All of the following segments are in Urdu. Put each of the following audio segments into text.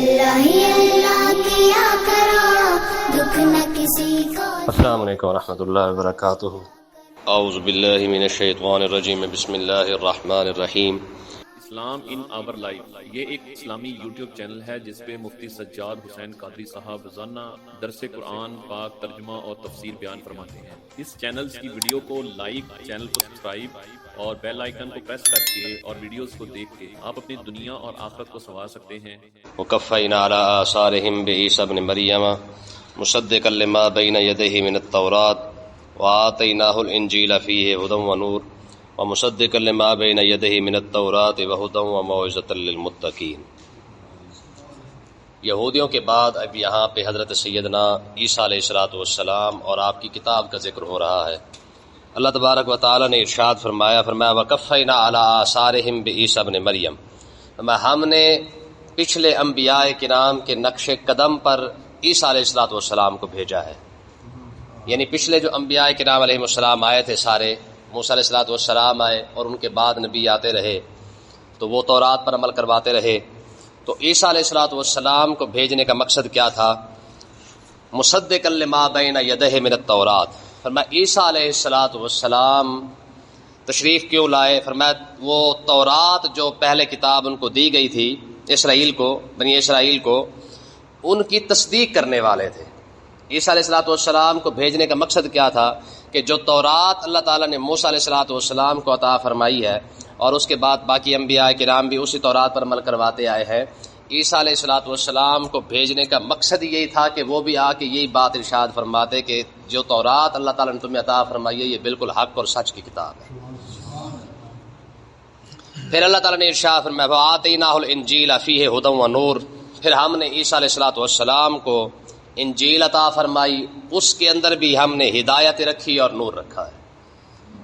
اللہ ہی اللہ کیا کرو، دکھ نہ کسی کو۔ السلام علیکم ورحمۃ اللہ وبرکاتہ۔ اعوذ باللہ من الشیطان الرجیم، بسم اللہ الرحمن الرحیم۔ اسلام ان آور لائف، یہ ایک اسلامی یوٹیوب چینل ہے جس پہ مفتی سجاد حسین قادری صاحب روزانہ درس قرآن پاک ترجمہ اور تفسیر بیان فرماتے ہیں۔ اس چینل کی ویڈیو کو لائک، چینل کو سبسکرائب اور بیل آئیکن کو پریس کر کے اور ویڈیوز کو دیکھ کے آپ اپنی دنیا اور آخرت کو سنوار سکتے ہیں۔ وقفینا علی آثارہم بعیسی ابن مریم مصدقا لما بین یدیہ من التوراۃ وآتیناہ الانجیل فیہ ھدی ونور ومصدقا لما بین یدیہ من التوراۃ وھدی وموعظۃ للمتقین۔ یہودیوں کے بعد اب یہاں پہ حضرت سیدنا عیسیٰ علیہ السلام اور آپ کی کتاب کا ذکر ہو رہا ہے۔ اللہ تبارک و تعالی نے ارشاد فرمایا وَقَفَّيْنَا عَلَىٰ آثَارِهِمْ بِعِیسیٰ ابْنِ مریم، ہم نے پچھلے انبیاء کرام کے نقش قدم پر عیسیٰ علیہ السلام کو بھیجا ہے۔ یعنی پچھلے جو انبیاء کرام علیہ السلام آئے تھے سارے، موسیٰ علیہ السلام آئے اور ان کے بعد نبی آتے رہے تو وہ تورات پر عمل کرواتے رہے۔ تو عیسیٰ علیہ السلام کو بھیجنے کا مقصد کیا تھا؟ مصدقا لما بین یدیہ من التوراۃ۔ فرمایا عیسیٰ علیہ السلام تشریف کیوں لائے؟ فرمایا وہ تورات جو پہلے کتاب ان کو دی گئی تھی اسرائیل کو، بنی اسرائیل کو، ان کی تصدیق کرنے والے تھے۔ عیسیٰ علیہ السلام کو بھیجنے کا مقصد کیا تھا کہ جو تورات اللہ تعالیٰ نے موسیٰ علیہ السلام کو عطا فرمائی ہے اور اس کے بعد باقی انبیاء کرام بھی اسی تورات پر عمل کرواتے آئے ہیں، عیسیٰ علیہ السلام کو بھیجنے کا مقصد یہی تھا کہ وہ بھی آ کے یہی بات ارشاد فرماتے کہ جو تورات اللہ تعالیٰ نے تمہیں عطا فرمائی ہے یہ بالکل حق اور سچ کی کتاب ہے۔ پھر اللہ تعالیٰ نے ارشاد فرمایا وَآتَيْنَاهُ الْإِنْجِيلَ فِيهِ هُدًى وَنُورٌ، پھر ہم نے عیسیٰ علیہ السلام کو انجیل عطا فرمائی، اس کے اندر بھی ہم نے ہدایت رکھی اور نور رکھا ہے۔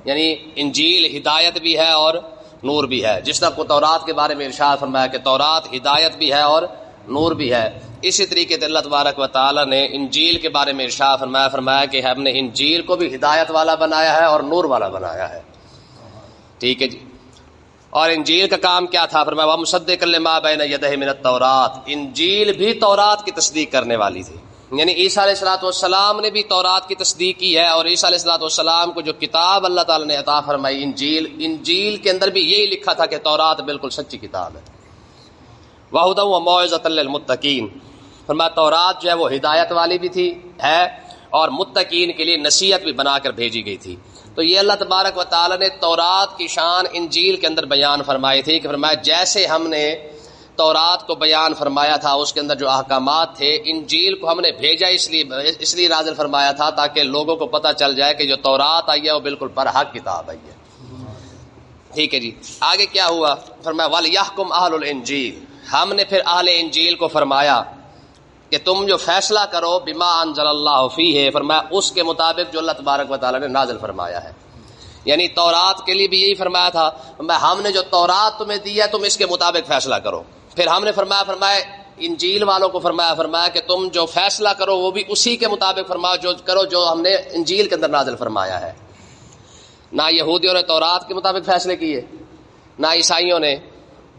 یعنی انجیل ہدایت بھی ہے اور نور بھی ہے، جس طرح کو تورات کے بارے میں ارشاد فرمایا کہ تورات ہدایت بھی ہے اور نور بھی ہے، اسی طریقے سے اللہ تبارک و تعالی نے انجیل کے بارے میں ارشاد فرمایا کہ ہم نے انجیل کو بھی ہدایت والا بنایا ہے اور نور والا بنایا ہے۔ ٹھیک ہے جی۔ اور انجیل کا کام کیا تھا؟ فرمایا وَمُصَدِّقًا لِمَا بَيْنَ يَدَيْهِ مِنَ التَّوْرَاةِ، انجیل بھی تورات کی تصدیق کرنے والی تھی۔ یعنی عیسیٰ علیہ السلام نے بھی تورات کی تصدیق کی ہے، اور عیسیٰ علیہ السلام کو جو کتاب اللہ تعالی نے عطا فرمائی انجیل کے اندر بھی یہی لکھا تھا کہ تورات بالکل سچی کتاب ہے۔ وَهُدًى وَمَوعِظَةً لِّلْمُتَّقِينَ، فرمایا تورات جو ہے وہ ہدایت والی بھی تھی ہے اور متقین کے لیے نصیحت بھی بنا کر بھیجی گئی تھی۔ تو یہ اللہ تبارک و تعالی نے تورات کی شان انجیل کے اندر بیان فرمائی تھی کہ فرمایا جیسے ہم نے تورات کو بیان فرمایا تھا اس کے اندر جو احکامات تھے، انجیل کو ہم نے بھیجا اس لیے نازل فرمایا تھا تاکہ لوگوں کو پتہ چل جائے کہ جو تورات آئی ہے وہ بالکل برحق کتاب آئی ہے۔ ٹھیک ہے جی۔ آگے کیا ہوا؟ فرمایا وَلْيَحْكُمْ أَهْلُ الْإِنْجِيلِ، ہم نے پھر اہل انجیل کو فرمایا کہ تم جو فیصلہ کرو بما انزل اللہ فیہ، فرمایا اس کے مطابق جو اللہ تبارک و تعالی نے نازل فرمایا ہے۔ یعنی تورات کے لیے بھی یہی فرمایا تھا، ہم نے جو تورات تمہیں دی ہے تم اس کے مطابق فیصلہ کرو۔ پھر ہم نے فرمایا انجیل والوں کو فرمایا کہ تم جو فیصلہ کرو وہ بھی اسی کے مطابق فرماؤ جو کرو جو ہم نے انجیل کے اندر نازل فرمایا ہے۔ نہ یہودیوں نے تورات کے مطابق فیصلے کیے، نہ عیسائیوں نے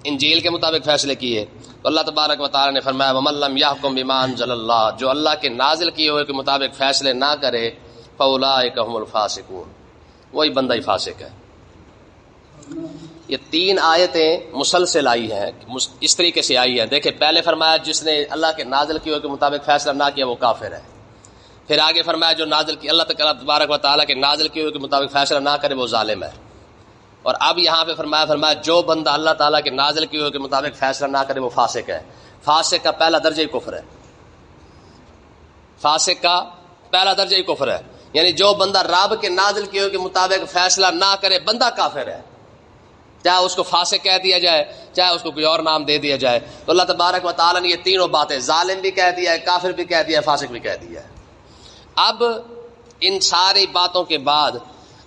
انجیل کے مطابق فیصلے کیے۔ تو اللہ تبارک و تعالی نے فرمایا وَمَن لَّمْ يَحْكُم بِمَا أَنزَلَ اللَّهُ، جو اللہ کے نازل کیے ہوئے کے مطابق فیصلے نہ کرے فَأُولَٰئِكَ هُمُ الْفَاسِقُونَ، وہی بندہ ہی فاسق ہے۔ یہ تین آیتیں مسلسل آئی ہیں، اس طریقے سے آئی ہیں۔ دیکھیں پہلے فرمایا جس نے اللہ کے نازل کیے ہوئے کے مطابق فیصلہ نہ کیا وہ کافر ہے۔ پھر آگے فرمایا جو نازل کی اللہ تبارک و تعالیٰ کے نازل کیے ہوئے کے مطابق فیصلہ نہ کرے وہ ظالم ہے۔ اور اب یہاں پہ فرمایا جو بندہ اللہ تعالیٰ کے نازل کیے ہوئے کے مطابق فیصلہ نہ کرے وہ فاسق ہے۔ فاسق کا پہلا درجہ ہی کفر ہے، فاسق کا پہلا درجہ ہی کفر ہے۔ یعنی جو بندہ رب کے نازل کیے ہوئے کے مطابق فیصلہ نہ کرے بندہ کافر ہے، چاہے اس کو فاسق کہہ دیا جائے چاہے اس کو کوئی اور نام دے دیا جائے۔ تو اللہ تبارک و تعالیٰ نے یہ تینوں باتیں ظالم بھی کہہ دیا ہے، کافر بھی کہہ دیا ہے، فاسق بھی کہہ دیا ہے۔ اب ان ساری باتوں کے بعد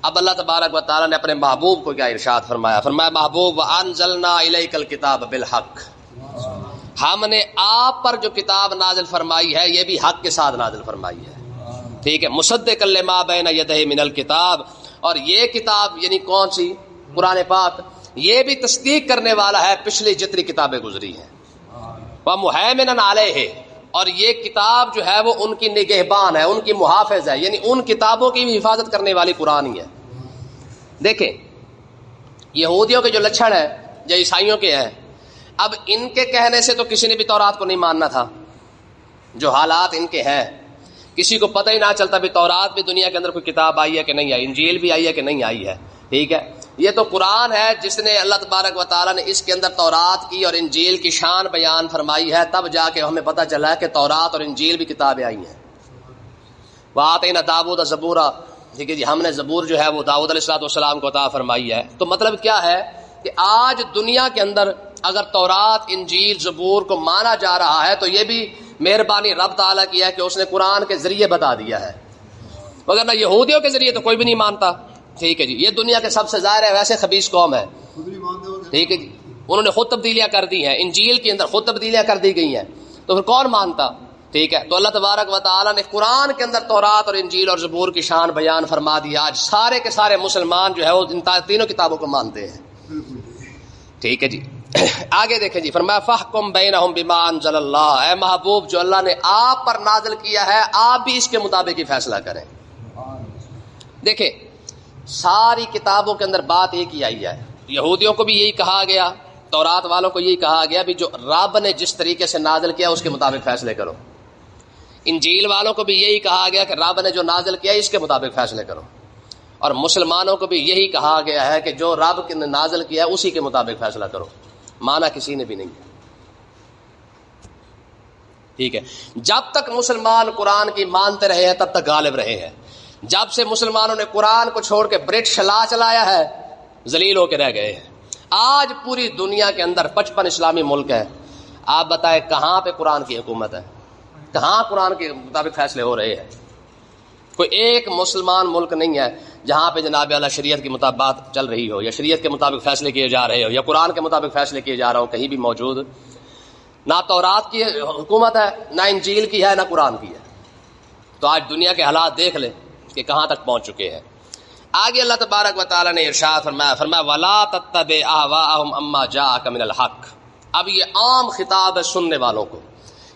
اب اللہ تبارک و تعالیٰ نے اپنے محبوب کو کیا ارشاد فرمایا؟ محبوب وَأَنزَلْنَا إِلَيْكَ الْكِتَابَ بِالْحَقِّ، ہم نے آپ پر جو کتاب نازل فرمائی ہے یہ بھی حق کے ساتھ نازل فرمائی ہے۔ ٹھیک ہے، مصدقا لما بین یدیہ من الکتاب، اور یہ کتاب یعنی کون سی؟ قرآن پاک، یہ بھی تصدیق کرنے والا ہے پچھلی جتنی کتابیں گزری ہیں۔ وَمُهَيْمِنًا عَلَيْهِ، اور یہ کتاب جو ہے وہ ان کی نگہبان ہے، ان کی محافظ ہے، یعنی ان کتابوں کی بھی حفاظت کرنے والی قرآن ہی ہے۔ دیکھیں یہودیوں کے جو لچھڑ ہے جو عیسائیوں کے ہیں، اب ان کے کہنے سے تو کسی نے بھی تورات کو نہیں ماننا تھا، جو حالات ان کے ہیں کسی کو پتہ ہی نہ چلتا بھی تورات بھی دنیا کے اندر کوئی کتاب آئی ہے کہ نہیں آئی، انجیل بھی آئی ہے کہ نہیں آئی ہے، ٹھیک ہے۔ یہ تو قرآن ہے جس نے اللہ تبارک و تعالیٰ نے اس کے اندر تورات کی اور انجیل کی شان بیان فرمائی ہے، تب جا کے ہمیں پتہ چلا ہے کہ تورات اور انجیل بھی کتابیں آئی ہیں۔ وَآتَيْنَا دَاوُودَ زَبُورًا، ٹھیک ہے جی، ہم نے زبور جو ہے وہ داؤد علیہ السلام کو عطا فرمائی ہے۔ تو مطلب کیا ہے کہ آج دنیا کے اندر اگر تورات انجیل زبور کو مانا جا رہا ہے تو یہ بھی مہربانی رب تعالیٰ کی ہے کہ اس نے قرآن کے ذریعے بتا دیا ہے، مگر نہ یہودیوں کے ذریعے تو کوئی بھی نہیں مانتا، ٹھیک ہے جی۔ یہ دنیا کے سب سے ظاہر ہے ویسے خبیث قوم ہے، ٹھیک ہے جی، انہوں نے خود تبدیلیاں کر دی ہیں، انجیل کے اندر خود تبدیلیاں کر دی گئی ہیں، تو پھر کون مانتا، ٹھیک ہے۔ تو اللہ تبارک و تعالیٰ نے قرآن کے اندر تورات اور انجیل اور زبور کی شان بیان فرما دیا، آج سارے کے سارے مسلمان جو ہے وہ ان تینوں کتابوں کو مانتے ہیں، ٹھیک ہے جی۔ آگے دیکھیں جی، فرمایا فَاحْكُم بَيْنَهُم بِمَا أَنزَلَ اللَّهُ، اے محبوب جو اللہ نے آپ پر نازل کیا ہے آپ بھی اس کے مطابق ہی فیصلہ کریں۔ دیکھیں ساری کتابوں کے اندر بات ایک ہی آئی ہے، یہودیوں کو بھی یہی کہا گیا، تورات والوں کو یہی کہا گیا بھی جو رب نے جس طریقے سے نازل کیا اس کے مطابق فیصلے کرو، انجیل والوں کو بھی یہی کہا گیا کہ رب نے جو نازل کیا اس کے مطابق فیصلے کرو، اور مسلمانوں کو بھی یہی کہا گیا ہے کہ جو رب نے نازل کیا ہے اسی کے مطابق فیصلہ کرو، مانا کسی نے بھی نہیں، ٹھیک ہے۔ جب تک مسلمان قرآن کی مانتے رہے ہیں تب تک غالب رہے ہیں، جب سے مسلمانوں نے قرآن کو چھوڑ کے برٹش لا چلایا ہے ذلیل ہو کے رہ گئے ہیں۔ آج پوری دنیا کے اندر 55 اسلامی ملک ہیں، آپ بتائیں کہاں پہ قرآن کی حکومت ہے، کہاں قرآن کے مطابق فیصلے ہو رہے ہیں؟ کوئی ایک مسلمان ملک نہیں ہے جہاں پہ جناب اعلیٰ شریعت کی مطابقت چل رہی ہو یا شریعت کے مطابق فیصلے کیے جا رہے ہو یا قرآن کے مطابق فیصلے کیے جا رہے ہو، کہیں بھی موجود نہ تورات کی حکومت ہے، نہ انجیل کی ہے، نہ قرآن کی ہے۔ تو آج دنیا کے حالات دیکھ لیں کہ کہاں تک پہنچ چکے ہیں۔ آگے اللہ تبارک و تعالیٰ نے ارشاد فرمایا وَلَا تَتَّبِعْ أَهْوَاءَهُمْ عَمَّا جَاءَكَ مِنَ الْحَقِّ، اب یہ عام خطاب ہے سننے والوں کو،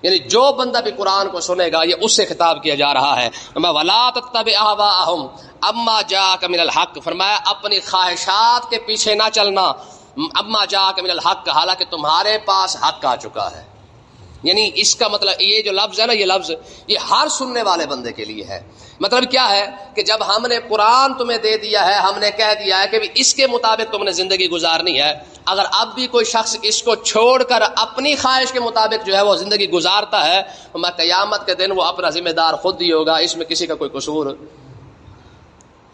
یعنی جو بندہ بھی قرآن کو سنے گا یہ اس سے خطاب کیا جا رہا ہے۔ وَلَا تَتَّبِعْ أَهْوَاءَهُمْ عَمَّا جَاءَكَ مِنَ الْحَقِّ، فرمایا اپنی خواہشات کے پیچھے نہ چلنا، عَمَّا جَاءَكَ مِنَ الْحَقِّ، حالانکہ تمہارے پاس حق آ چکا ہے۔ یعنی اس کا مطلب یہ جو لفظ ہے نا، یہ لفظ یہ ہر سننے والے بندے کے لیے ہے۔ مطلب کیا ہے کہ جب ہم نے قرآن تمہیں دے دیا ہے، ہم نے کہہ دیا ہے کہ اس کے مطابق تم نے زندگی گزارنی ہے، اگر اب بھی کوئی شخص اس کو چھوڑ کر اپنی خواہش کے مطابق جو ہے وہ زندگی گزارتا ہے تو میں قیامت کے دن وہ اپنا ذمہ دار خود ہی ہوگا، اس میں کسی کا کوئی قصور۔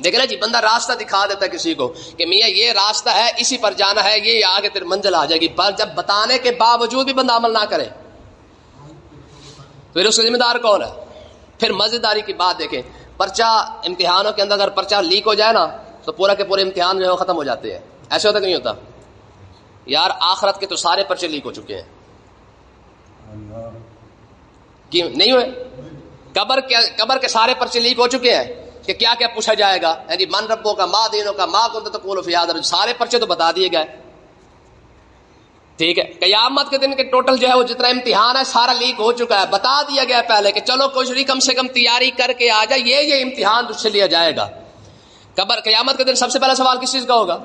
دیکھ نا جی، بندہ راستہ دکھا دیتا ہے کسی کو کہ میاں یہ راستہ ہے، اسی پر جانا ہے، یہ آگے تیری منزل آ جائے گی، پر جب بتانے کے باوجود بھی بندہ عمل نہ کرے پھر اس کا ذمہ دار کون ہے؟ پھر مزیداری کی بات دیکھیں، پرچہ امتحانوں کے اندر اگر پرچہ لیک ہو جائے نا تو پورا کے پورے امتحان جو ہے وہ ختم ہو جاتے ہیں، ایسے ہوتا کہ نہیں ہوتا؟ یار آخرت کے تو سارے پرچے لیک ہو چکے ہیں، کہ نہیں ہوئے؟ قبر کے سارے پرچے لیک ہو چکے ہیں کہ کیا کیا پوچھا جائے گا، یعنی من ربوں کا، ماں دینوں کا، ماں کنت تقول فی ھذا، سارے پرچے تو بتا دیے گئے، ٹھیک ہے۔ قیامت کے دن کے ٹوٹل جو ہے وہ جتنا امتحان ہے سارا لیک ہو چکا ہے، بتا دیا گیا پہلے کہ چلو کچھ بھی کم سے کم تیاری کر کے آ جائے، یہ امتحان تجھ سے لیا جائے گا۔ قیامت کے دن سب سے پہلا سوال کس چیز کا ہوگا؟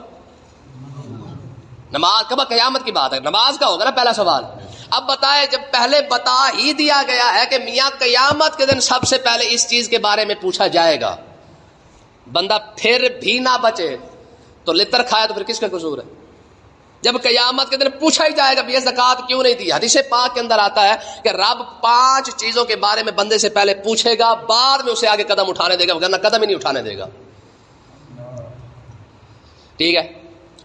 نماز۔ قیامت کی بات ہے، نماز کا ہوگا نا پہلا سوال۔ اب بتائے، جب پہلے بتا ہی دیا گیا ہے کہ میاں قیامت کے دن سب سے پہلے اس چیز کے بارے میں پوچھا جائے گا، بندہ پھر بھی نہ بچے تو لتر کھائے تو پھر کس کا قصور ہے؟ جب قیامت کے دن پوچھا ہی جائے گا یہ زکوٰۃ کیوں نہیں دی، حدیث پاک کے اندر آتا ہے کہ رب 5 چیزوں کے بارے میں بندے سے پہلے پوچھے گا، بعد میں اسے آگے قدم اٹھانے دے گا، ورنہ قدم ہی نہیں اٹھانے دے گا، ٹھیک ہے۔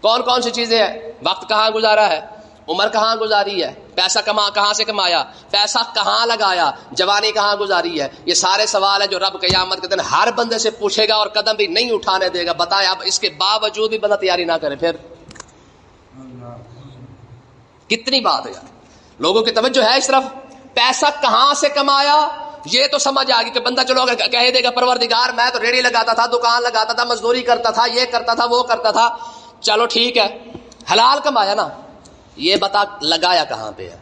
کون کون سی چیزیں ہیں؟ وقت کہاں گزارا ہے، عمر کہاں گزاری ہے، پیسہ کہاں سے کمایا، پیسہ کہاں لگایا، جوانی کہاں گزاری ہے، یہ سارے سوال ہیں جو رب قیامت کے دن ہر بندے سے پوچھے گا اور قدم بھی نہیں اٹھانے دے گا۔ بتائے اب اس کے باوجود بھی بندہ تیاری نہ کرے، پھر کتنی بات ہے یار۔ لوگوں کی توجہ ہے اس طرف، پیسہ کہاں سے کمایا یہ تو سمجھ آ گئی کہ بندہ چلو اگر کہہ دے گا پروردگار میں تو ریڑھی لگاتا تھا، دکان لگاتا تھا، مزدوری کرتا تھا، یہ کرتا تھا، وہ کرتا تھا، چلو ٹھیک ہے حلال کمایا نا، یہ بتا لگایا کہاں پہ ہے؟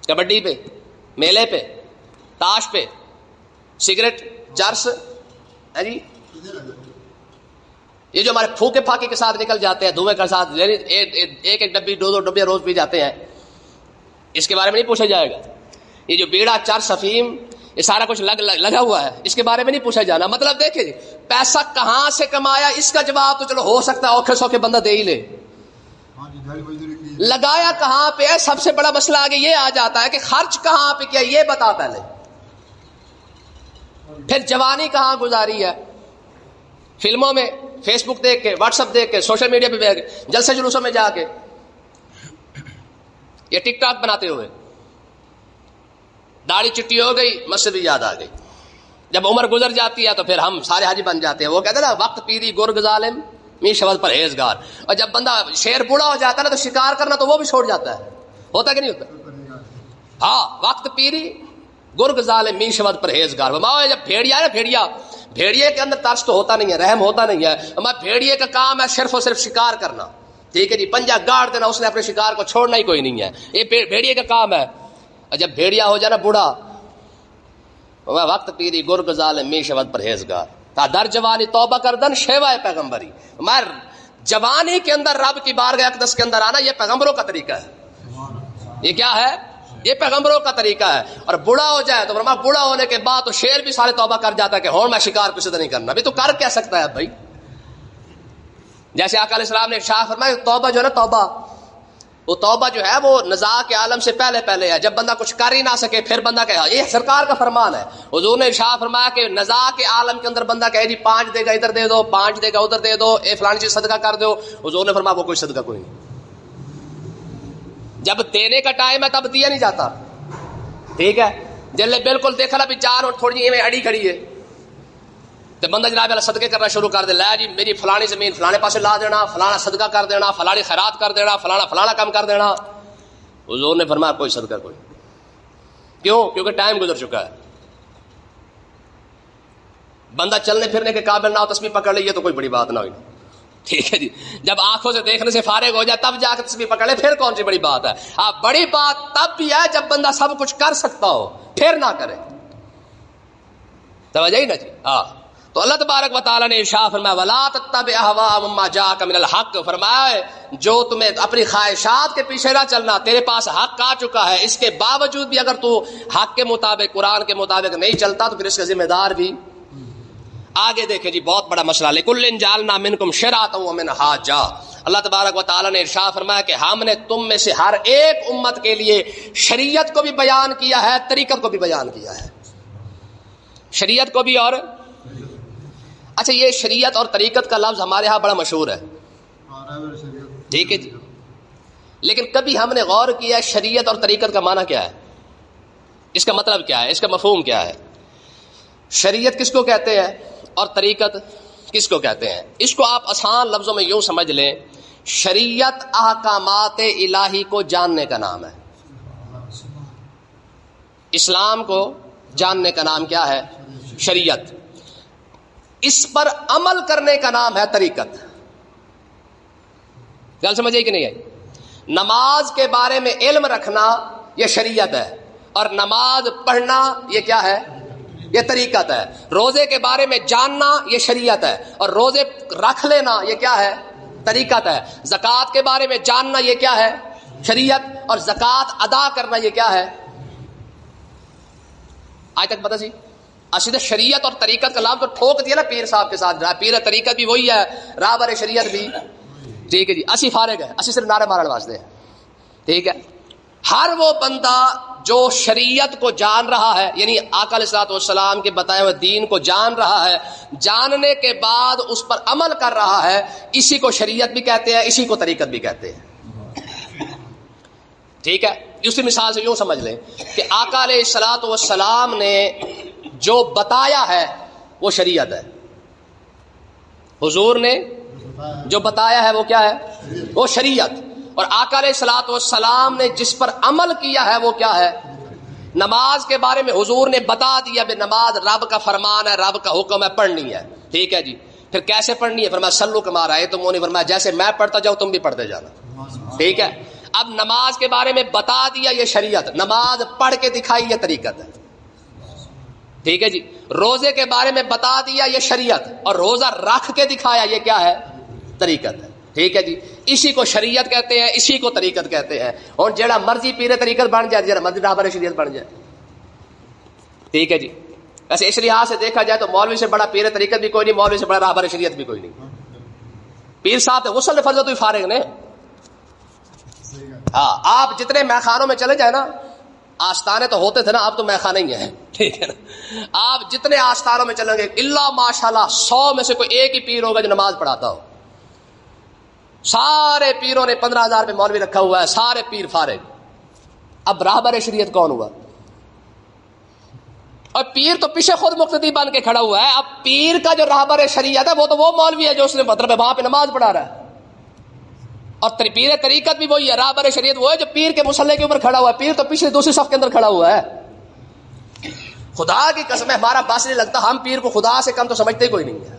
کبڈی پہ، میلے پہ، تاش پہ، سگریٹ، چرس ہے جی، یہ جو ہمارے پھوکے پھاکے کے ساتھ نکل جاتے ہیں، دھوئے کے ساتھ ایک ایک ڈبی دو ڈبیاں روز پی جاتے ہیں، اس کے بارے میں نہیں پوچھا جائے گا. یہ جو بیڑا، چرس، افیم، یہ سارا کچھ لگا ہوا ہے، اس کے بارے میں نہیں پوچھا جانا. مطلب دیکھیں جی پیسہ کہاں سے کمایا، اس کا جواب تو چلو ہو سکتا ہے اوکھے سوکھے بندہ دے ہی لے، لگایا کہاں پہ ہے سب سے بڑا مسئلہ آگے یہ آ جاتا ہے کہ خرچ کہاں پہ کیا یہ بتا پہلے. پھر جوانی کہاں گزاری ہے، فلموں میں، فیس بک دیکھ کے، واٹس ایپ دیکھ کے، سوشل میڈیا پہ بیٹھ کے، جلسے جلوسوں میں جا کے، یہ ٹک ٹاک بناتے ہوئے. داڑھی چٹی ہو گئی، مسجد بھی یاد آ گئی. جب عمر گزر جاتی ہے تو پھر ہم سارے حاجی بن جاتے ہیں. وہ کہتے ہیں نا وقت پیری گرگ ظالم می شبد پرہیزگار. اور جب بندہ شیر بوڑھا ہو جاتا ہے نا تو شکار کرنا تو وہ بھی چھوڑ جاتا ہے. ہوتا کہ نہیں ہوتا؟ ہاں، وقت پیری گرگ ظالم می شبد پرہیزگار. جب بھیڑیا ہے نا، بھیڑیے کے اندر ترس تو ہوتا نہیں ہے، رحم ہوتا نہیں ہے. بھیڑیے کا کام ہے صرف اور صرف شکار کرنا، ٹھیک ہے جی، پنجہ گاڑ دینا، اس نے اپنے شکار کو چھوڑنا ہی کوئی نہیں ہے. یہ بھیڑیے کا کام ہے. اور جب بھیڑیا ہو جائے نا بوڑھا، وقت پیری گرگ ظالم می شبد پرہیزگار. تا در جوانی توبہ کردن شیوائے پیغمبری. مر جوانی کے اندر رب کی بارگاہ اقدس کے اندر آنا یہ پیغمبروں کا طریقہ ہے. یہ کیا ہے؟ یہ پیغمبروں کا طریقہ ہے. اور بوڑھا ہو جائے تو فرما بوڑھا ہونے کے بعد تو شیر بھی سارے توبہ کر جاتا ہے کہ ہوں میں شکار کسی سے نہیں کرنا. ابھی تو کر کیا سکتا ہے بھائی؟ جیسے آقا علیہ السلام نے ارشاد فرمایا توبہ جو ہے نا، وہ توبہ جو ہے وہ نزاع کے عالم سے پہلے ہے. جب بندہ کچھ کر ہی نہ سکے پھر بندہ کہے، یہ سرکار کا فرمان ہے. حضور نے ارشاد فرمایا کہ نزاع کے عالم کے اندر بندہ کہے جی 5 دے گا ادھر دے دو، 5 دے گا ادھر دے دو، اے فلانی چیز صدقہ کر دو. حضور نے فرمایا وہ کوئی صدقہ کوئی نہیں. جب دینے کا ٹائم ہے تب دیا نہیں جاتا، ٹھیک ہے. جلے بالکل دیکھا نا بھی جان اور تھوڑی جی اڑی کھڑی ہے تو بندہ جناب اللہ صدقے کرنا شروع کر دے. لا جی میری فلانی زمین فلانے پاسے لا دینا، فلانا صدقہ کر دینا، فلانی خیرات کر دینا، فلانا کام کر دینا. حضور نے فرمایا کوئی صدقہ کوئی. کیوں؟ کیونکہ ٹائم گزر چکا ہے. بندہ چلنے پھرنے کے قابل نہ ہو، تسبیح پکڑ لے، یہ تو کوئی بڑی بات نہ ہوئی، ٹھیک ہے جی. جب آنکھوں سے دیکھنے سے فارغ ہو جائے تب جا کے تسبیح پکڑ لے، پھر کون سی بڑی بات ہے. بڑی بات تب بھی ہے جب بندہ سب کچھ کر سکتا ہو پھر نہ کرے. توجہ ہی نا جی. ہاں، تو اللہ تبارک و تعالیٰ نے ارشاد فرمایا وَلَا تَتَّبِعْ أَهْوَاءَ مَّن جَاءَكَ مِنَ الْحَقِّ. فرمایا جو تمہیں اپنی خواہشات کے پیچھے نہ چلنا، تیرے پاس حق آ چکا ہے، اس کے باوجود بھی اگر تو حق کے مطابق، قرآن کے مطابق نہیں چلتا تو پھر اس کا ذمہ دار بھی. آگے دیکھیں جی بہت بڑا مسئلہ. لِكُلٍّ جَعَلْنَا مِنكُمْ شِرْعَةً وَمِنْهَاجًا. اللہ تبارک و تعالیٰ نے ارشاد فرمایا کہ ہم نے تم میں سے ہر ایک امت کے لیے شریعت کو بھی بیان کیا ہے، طریقت کو بھی بیان کیا ہے. شریعت کو بھی. اور اچھا یہ شریعت اور طریقت کا لفظ ہمارے ہاں بڑا مشہور ہے، ٹھیک ہے جی، لیکن کبھی ہم نے غور کیا شریعت اور طریقت کا معنی کیا ہے، اس کا مطلب کیا ہے، اس کا مفہوم کیا ہے. شریعت کس کو کہتے ہیں اور طریقت کس کو کہتے ہیں؟ اس کو آپ آسان لفظوں میں یوں سمجھ لیں، شریعت احکامات الہی کو جاننے کا نام ہے. اسلام کو جاننے کا نام کیا ہے؟ شریعت. اس پر عمل کرنے کا نام ہے طریقت. گل سمجھے کہ نہیں ہے؟ نماز کے بارے میں علم رکھنا یہ شریعت ہے، اور نماز پڑھنا یہ کیا ہے؟ یہ طریقت ہے. روزے کے بارے میں جاننا یہ شریعت ہے، اور روزے رکھ لینا یہ کیا ہے؟ طریقت ہے. زکوٰۃ کے بارے میں جاننا یہ کیا ہے؟ شریعت. اور زکوٰۃ ادا کرنا یہ کیا ہے؟ آج تک پتہ سی اصل شریعت اور طریقت کا لفظ تو ٹھوک دیا نا پیر صاحب کے ساتھ. پیر طریقت بھی وہی ہے، رابر شریعت بھی، ٹھیک ہے جی. اسی فارغ ہے، اسی صرف نعرے مارن واسطے، ٹھیک ہے. ہر وہ بندہ جو شریعت کو جان رہا ہے، یعنی آقا علیہ الصلوۃ والسلام کے بتائے ہوئے دین کو جان رہا ہے، جاننے کے بعد اس پر عمل کر رہا ہے، اسی کو شریعت بھی کہتے ہیں، اسی کو طریقت بھی کہتے ہیں، ٹھیک ہے. دوسری مثال سے یوں سمجھ لیں کہ آقا علیہ الصلوۃ والسلام نے جو بتایا ہے وہ شریعت ہے. حضور نے جو بتایا ہے وہ کیا ہے؟ وہ شریعت. اور آقا علیہ الصلوۃ والسلام نے جس پر عمل کیا ہے وہ کیا ہے؟ نماز کے بارے میں حضور نے بتا دیا کہ نماز رب کا فرمان ہے، رب کا حکم ہے، پڑھنی ہے، ٹھیک ہے جی. پھر کیسے پڑھنی ہے؟ فرمایا سلو کما رہا ہے، تم نے فرمایا جیسے میں پڑھتا جاؤں تم بھی پڑھتے جانا، ٹھیک ہے. اب نماز کے بارے میں بتا دیا یہ شریعت، نماز پڑھ کے دکھائی یہ طریقت ہے، ٹھیک ہے جی. روزے کے بارے میں بتا دیا یہ شریعت، اور روزہ رکھ کے دکھایا یہ کیا ہے؟ طریقت ہے، ٹھیک ہے جی. اسی کو شریعت کہتے ہیں، اسی کو طریقت کہتے ہیں. اور جڑا مرضی پیرے طریقت بن جائے، جڑا مرضی راہبر شریعت بن جائے، ٹھیک ہے جی. ویسے اس لحاظ سے دیکھا جائے تو مولوی سے بڑا پیر طریقت بھی کوئی نہیں، مولوی سے بڑا راہبر شریعت بھی کوئی نہیں. پیر صاحب تو غسل فرض تو فارغ نے. ہاں آپ جتنے میخانوں میں چلے جائیں نا، آستانے تو ہوتے تھے نا، اب تو میخانے ہی ہیں، ٹھیک ہے نا. آپ جتنے آستانوں میں چلیں گے، اللہ ماشاءاللہ 100 میں سے کوئی ایک ہی پیر ہوگا جو نماز پڑھاتا ہو. سارے پیروں نے 15,000 پہ مولوی رکھا ہوا ہے، سارے پیر فارغ. اب راہبر شریعت کون ہوا؟ اور پیر تو پیچھے خود مقتدی بن کے کھڑا ہوا ہے. اب پیر کا جو راہبر شریعت ہے وہ تو وہ مولوی ہے جو اس نے مطلب وہاں پہ نماز پڑھا رہا ہے. اور پیر طریقت بھی وہی ہے، راہبر شریعت وہ ہے جو پیر کے مصلی کے اوپر کھڑا ہوا ہے. پیر تو پیچھے دوسری صف کے اندر کھڑا ہوا ہے. خدا کی قسم ہے ہمارا بس نہیں لگتا، ہم پیر کو خدا سے کم تو سمجھتے ہی کوئی نہیں ہے.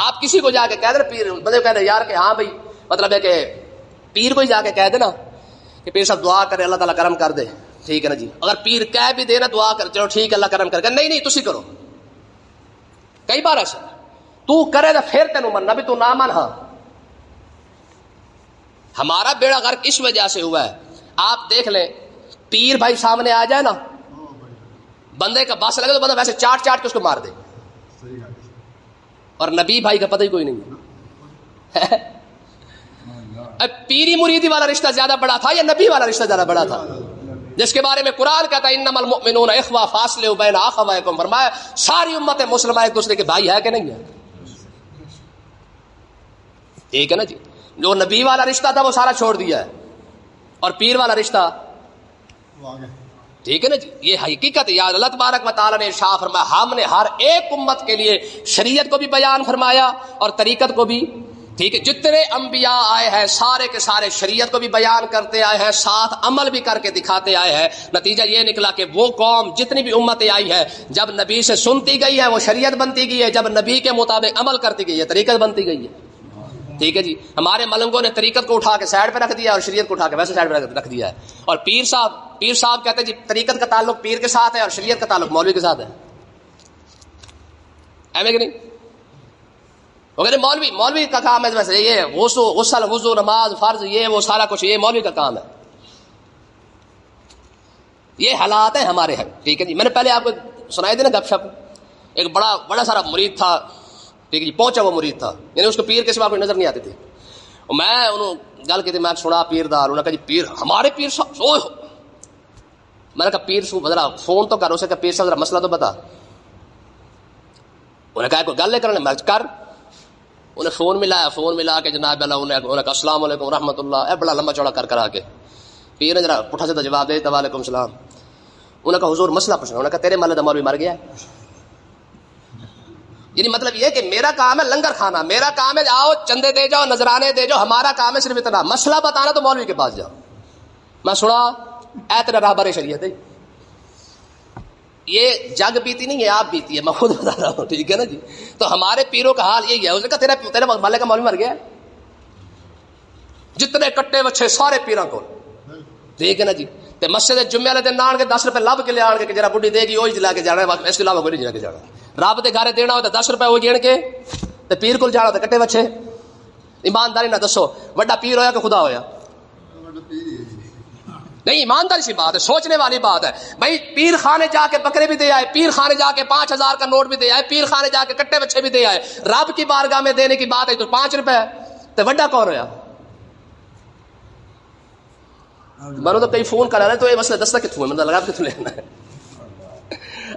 آپ کسی کو جا کے کہہ دیں پیر بندے کہہ دیں یار کہ ہاں بھائی مطلب ہے کہ پیر کو ہی جا کے کہہ دے نا کہ پیر صاحب دعا کرے اللہ تعالیٰ کرم کر دے، ٹھیک ہے نا جی. اگر پیر کہہ بھی دے نا دعا کر، چلو ٹھیک ہے اللہ کرم کر کے، نہیں تسی کرو. کئی بار ایسا تو کرے تو پھر تینوں مننا بھی تو نہ من. ہاں ہمارا بیڑا غرق اس وجہ سے ہوا ہے. آپ دیکھ لیں پیر بھائی سامنے آ جائے نا، بندے کا بس لگے تو بندہ ویسے چاٹ کے اس کو مار دے، اور نبی بھائی کا پتہ ہی کوئی نہیں ہے. پیری مریدی والا رشتہ زیادہ بڑا تھا یا نبی والا رشتہ زیادہ بڑا تھا؟ جس کے بارے میں قرآن کہتا ہے انما المؤمنون اخوہ فاصلحوا بین اخویکم، فرمایا ساری امت مسلمہ ایک دوسرے کے بھائی ہے کہ نہیں ہے؟ ٹھیک ہے نا جی. جو نبی والا رشتہ تھا وہ سارا چھوڑ دیا ہے، اور پیر والا رشتہ ٹھیک ہے نا جی. یہ حقیقت یاد اللہ تبارک و تعالیٰ نے ارشاد فرمایا ہم نے ہر ایک امت کے لیے شریعت کو بھی بیان فرمایا اور طریقت کو بھی. ٹھیک ہے، جتنے انبیاء آئے ہیں سارے کے سارے شریعت کو بھی بیان کرتے آئے ہیں، ساتھ عمل بھی کر کے دکھاتے آئے ہیں. نتیجہ یہ نکلا کہ وہ قوم جتنی بھی امتیں آئی ہے جب نبی سے سنتی گئی ہے وہ شریعت بنتی گئی ہے، جب نبی کے مطابق عمل کرتی گئی ہے طریقت بنتی گئی ہے. ٹھیک ہے جی. ہمارے ملنگوں نے طریقت کو اٹھا کے سائڈ پہ رکھ دیا اور شریعت کو اٹھا کے ویسے سائڈ پہ رکھ دیا ہے. اور پیر صاحب کہتے ہیں جی طریقت کا تعلق پیر کے ساتھ ہے اور شریعت کا تعلق مولوی کے ساتھ ہے. ایسے کہ نہیں؟ وہ کہتے ہیں مولوی کا کام ہے ویسے یہ غسل وضو نماز فرض یہ وہ سارا کچھ یہ مولوی کا کام ہے. یہ حالات ہیں ہمارے ہیں. ٹھیک ہے جی. میں نے پہلے آپ کو سنائی دی نا گپ شپ. ایک بڑا سارا مرید تھا، ٹھیک ہے جی، پہنچا وہ مرید تھا، یعنی اس کو پیر کے سوا کوئی نظر نہیں آتی تھی. میں انہوں گل کی تھی، میں سنا پیر دار، انہوں نے کہا جی پیر ہمارے پیر صاحب. میں نے کہا پیر ذرا فون تو کر، اسے کہا پیر صاحب ذرا مسئلہ تو بتا. انہوں نے کہا کوئی گل نہیں کرنے، میں کر. انہیں فون ملا کے جناب اللہ انہوں نے کہا السلام علیکم ورحمۃ اللہ. بڑا لمبا چوڑا کر کے پیر نے ذرا پٹھا سے جواب دے، وعلیکم السلام. انہوں نے کہا حضور مسئلہ پوچھنا. انہوں نے کہا تیرے محلے دا مولوی مر گیا ہے. یعنی مطلب یہ کہ میرا کام ہے لنگر کھانا، میرا کام ہے آؤ چندے دے جاؤ نذرانے دے جاؤ، ہمارا کام ہے صرف اتنا. مسئلہ بتانا تو مولوی کے پاس جاؤ. میں سنا اے تیرا راہبر شریعت ہے. یہ جگ بیتی نہیں ہے، آپ بیتی ہے، میں خود بتا رہا ہوں. ٹھیک ہے نا جی. تو ہمارے پیروں کا حال یہی ہے. اس نے کہا تیرے محلے کا مولوی مر گیا ہے. جتنے کٹے بچے سارے پیروں کو. ٹھیک ہے نا جی. تے مسجد جمعے والے دن آن کے 10 روپے لب کے لے آن کے جرا بڈھی دے گی وہی جلا کے جانا ہے، اس کے علاوہ کوئی نہیں جلا کے جانا. رب دے گھر دینا ہو تو 10 روپے وہ گن کے تے پیر کو جانا تو کٹے بچے. ایمانداری نہ دسو وڈا پیر ہویا کہ خدا ہویا؟ نہیں، ایمانداری سی بات ہے، سوچنے والی بات ہے. بھائی پیر خانے جا کے بکرے بھی دے آئے، پیر خانے جا کے 5,000 کا نوٹ بھی دے آئے، پیر خانے جا کے کٹے بچے بھی دے آئے. رب کی بارگاہ میں دینے کی بات ہے تو 5 روپے تو وڈا کون ہویا؟ میں تو کئی فون کر رہے ہیں تو یہ مسئلہ دستا کتوں ہے، مطلب لگا کتوں لینا ہے.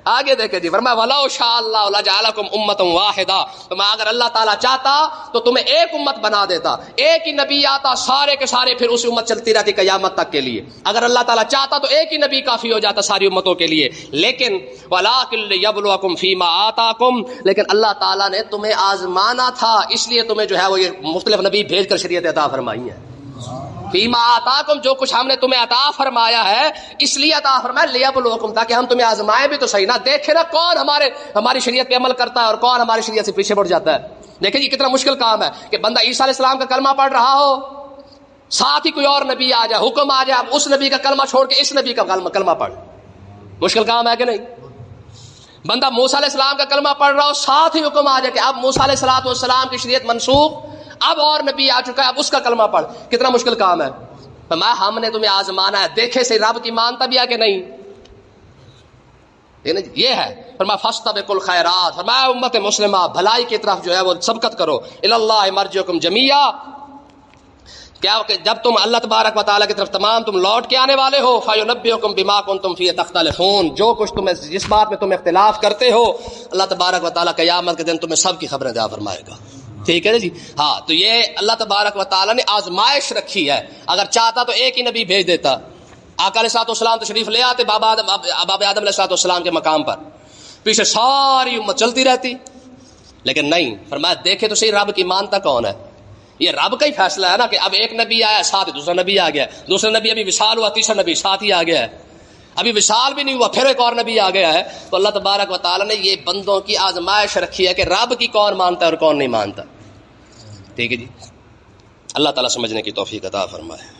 آگے دیکھیں جی، فرمایا وَلَوْ شَاءَ اللَّهُ لَجَعَلَكُمْ أُمَّةً وَاحِدَةً. تو اگر اللہ تعالیٰ چاہتا تو تمہیں ایک امت بنا دیتا، ایک ہی نبی آتا، سارے کے سارے پھر اسی امت چلتی رہتی قیامت تک کے لیے. اگر اللہ تعالیٰ چاہتا تو ایک ہی نبی کافی ہو جاتا ساری امتوں کے لیے. لیکن وَلَٰكِن لِيَبْلُوَكُمْ فِي مَا آتَاكُمْ، لیکن اللہ تعالیٰ نے تمہیں آزمانا تھا، اس لیے تمہیں جو ہے وہ یہ مختلف نبی بھیج کر شریعت عطا فرمائی ہے. فیما آتاکم، جو کچھ ہم نے تمہیں عطا فرمایا ہے اس لیے عطا فرمایا لیبلوکم، تاکہ ہم تمہیں آزمائیں بھی تو صحیح نا. دیکھیں نا کون ہماری شریعت پہ عمل کرتا ہے اور کون ہماری شریعت سے پیچھے بڑھ جاتا ہے. دیکھیں جی کتنا مشکل کام ہے کہ بندہ عیسیٰ علیہ السلام کا کلمہ پڑھ رہا ہو ساتھ ہی کوئی اور نبی آ جائے, حکم آ جائے, اب اس نبی کا کلمہ چھوڑ کے اس نبی کا کلمہ پڑھ, مشکل کام ہے کہ نہیں؟ بندہ موسیٰ علیہ السلام کا کلمہ پڑھ رہا ہو, ساتھ ہی حکم آ جائے کہ اب موسیٰ علیہ السلام کی شریعت منسوخ, اب اور نبی آ چکا ہے, اب اس کا کلمہ پڑھ. کتنا مشکل کام ہے. فرمایا ہم نے تمہیں آزمانا ہے, دیکھے سے رب کی مانتا بھی ہے کہ نہیں. یہ ہے فرمایا فاستبقوا الخیرات, فرمایا امت مسلمہ بھلائی کی طرف جو ہے وہ سبقت کرو. الی اللہ مرجعکم جمیعا, کیا کہ جب تم اللہ تبارک و تعالیٰ کی طرف تمام تم لوٹ کے آنے والے ہو. فَيُنَبِّئُكُم بِمَا كُنتُمْ فِيهِ تَخْتَلِفُونَ, جو کچھ تم جس بات میں تم اختلاف کرتے ہو اللہ تبارک و تعالیٰ قیامت کے دن تمہیں سب کی خبریں دیا فرمائے گا. ٹھیک ہے جی. ہاں, تو یہ اللہ تبارک و تعالیٰ نے آزمائش رکھی ہے. اگر چاہتا تو ایک ہی نبی بھیج دیتا, آقا علیہ السلام تشریف لے آتے بابا آدم علیہ السلام کے مقام پر, پیچھے ساری امت چلتی رہتی. لیکن نہیں, فرمایا دیکھے تو صحیح رب کی مانتا کون ہے. یہ رب کا ہی فیصلہ ہے نا کہ اب ایک نبی آیا, ساتھ دوسرا نبی آ گیا, دوسرا نبی ابھی وصال ہوا, تیسرا نبی ساتھ ہی آ گیا ہے, ابھی وصال بھی نہیں ہوا پھر ایک اور نبی آ گیا ہے. تو اللہ تبارک و تعالیٰ نے یہ بندوں کی آزمائش رکھی ہے کہ رب کی کون مانتا ہے اور کون نہیں مانتا. ٹھیک ہے جی. اللہ تعالیٰ سمجھنے کی توفیق عطا فرمائے.